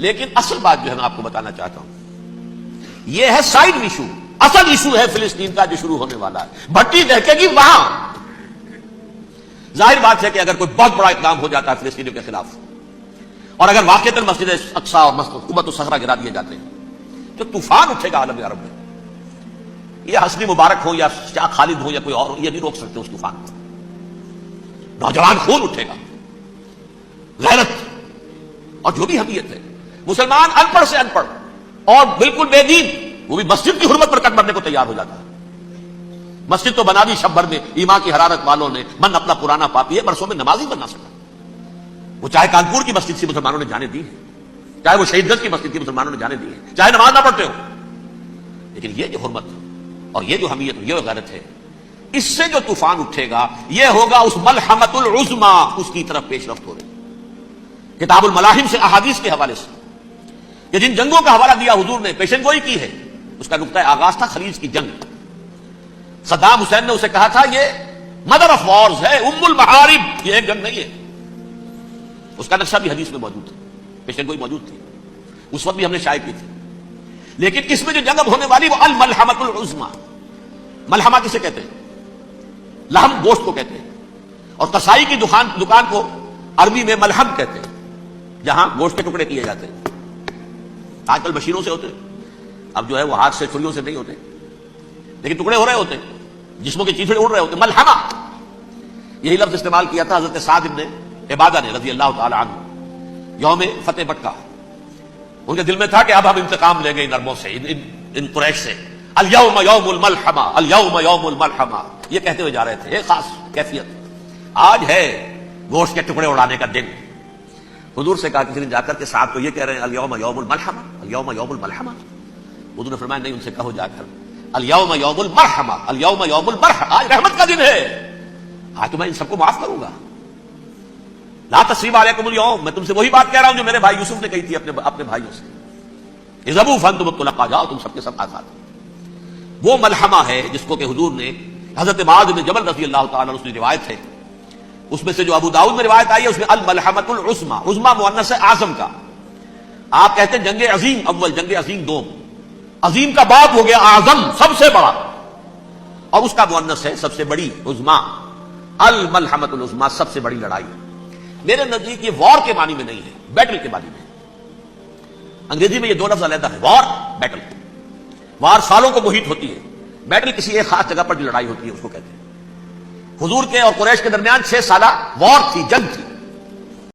لیکن اصل بات جو ہے میں آپ کو بتانا چاہتا ہوں، یہ ہے سائڈ ایشو. اصل ایشو ہے فلسطین کا جو شروع ہونے والا ہے. بھٹی دہکے گی وہاں. ظاہر بات ہے کہ اگر کوئی بہت بڑا اقدام ہو جاتا ہے فلسطینیوں کے خلاف، اور اگر واقعتاً مسجد اقصی اور قبۃ الصخرہ گرا دیے جاتے ہیں، تو طوفان اٹھے گا عالم عرب میں. یہ حسنی مبارک ہو یا شاہ خالد ہو یا کوئی اور ہو، یہ نہیں روک سکتے اس طوفان کو. نوجوان خون اٹھے گا، غیرت اور جو بھی حمیت ہے. مسلمان ان پڑھ سے ان پڑھ اور بالکل بے دین، وہ بھی مسجد کی حرمت پر کٹ مرنے کو تیار ہو جاتا ہے. مسجد تو بنا دی شب بھر میں ایمان کی حرارت والوں نے، من اپنا پرانا پاپی ہے، برسوں میں نماز ہی بنا سکا. وہ چاہے کانپور کی مسجد سے مسلمانوں نے جانے دی ہے، چاہے وہ شہید گنج کی مسجد کی مسلمانوں نے جانے دی ہے، چاہے نماز نہ پڑھتے ہو. لیکن یہ جو حرمت اور یہ جو حمیت یہ غیرت ہے، اس سے جو طوفان اٹھے گا یہ ہوگا اس ملحمۃ العظما، اس کی طرف پیش رفت ہو رہی. کتاب الملاحم سے احادیث کے حوالے سے کہ جن جنگوں کا حوالہ دیا حضور نے، پیشن گوئی کی ہے، اس کا نقطہ آغاز تھا خلیج کی جنگ. صدام حسین نے اسے کہا تھا یہ مدر آف وارز ہے، ام المحارب، یہ ایک جنگ نہیں ہے. اس کا نقشہ بھی حدیث میں موجود ہے، پیشن گوئی موجود تھی، اس وقت بھی ہم نے شائع کی تھی. لیکن اس میں جو جنگ ہونے والی وہ الملحمۃ العظما. ملحمہ کسے کہتے ہیں؟ لحم گوشت کو کہتے ہیں. اور قصائی کی دکان کو عربی میں ملحم کہتے ہیں، جہاں گوشت کے ٹکڑے کیے جاتے ہیں. آج کل مشینوں سے ہوتے ہیں، اب جو ہے وہ ہاتھ سے چھریوں سے نہیں ہوتے، لیکن ٹکڑے ہو رہے ہوتے ہیں، جسموں کے چیتھڑے اڑ رہے ہوتے ہیں. ملحمہ یہی لفظ استعمال کیا تھا حضرت سعد بن عبادہ نے رضی اللہ تعالی عنہ یوم فتح مکہ. ان کے دل میں تھا کہ اب ہم انتقام لیں گے ان عربوں سے، ان قریش سے. الیوم یوم الملحمہ، الیوم یوم الملحمہ، یہ کہتے ہوئے جا رہے تھے. ایک خاص کیفیت، آج ہے گوشت کے ٹکڑے اڑانے کا دن. حضور سے کہا کسی نے جا کر کے صاحب تو یہ کہہ رہے ہیں الیوم یوم الملحمہ، الیوم یوم الملحمہ. حضور نے فرمایا نہیں، ان سے کہو جا کر الیوم یوم المرحمہ، الیوم یوم المرحمہ، آج رحمت کا دن ہے، آج تو میں ان سب کو معاف کروں گا. لا تثریب علیکم اليوم، میں تم سے وہی بات کہہ رہا ہوں جو میرے بھائی یوسف نے کہی تھی اپنے بھائیوں سے، اذهبوا فانتم الطلقاء، جاؤ تم سب کے سب آزاد. وہ ملحمہ ہے جس کو کہ حضور نے حضرت معاذ بن جبل رضی اللہ تعالیٰ عنہ کی روایت ہے، اس میں سے جو ابو داؤد میں روایت آئی ہے، اس میں الملحمۃ العظما، عظما مؤنث ہے اعظم کا. آپ کہتے ہیں جنگ عظیم اول، جنگ عظیم دوم، عظیم کا باب ہو گیا اعظم، سب سے بڑا، اور اس کا مؤنث ہے سب سے بڑی، عظما. الملحمۃ العظما، سب سے بڑی لڑائی. میرے نزدیک یہ وار کے معنی میں نہیں ہے، بیٹل کے معنی میں. انگریزی میں یہ دو لفظ علیحدہ ہے، وار، بیٹل. وار سالوں کو محیط ہوتی ہے، بیٹل کسی ایک خاص جگہ پر جو لڑائی ہوتی ہے اس کو کہتے ہیں. حضور کے اور قریش کے درمیان 6 سالہ وار تھی، جنگ تھی.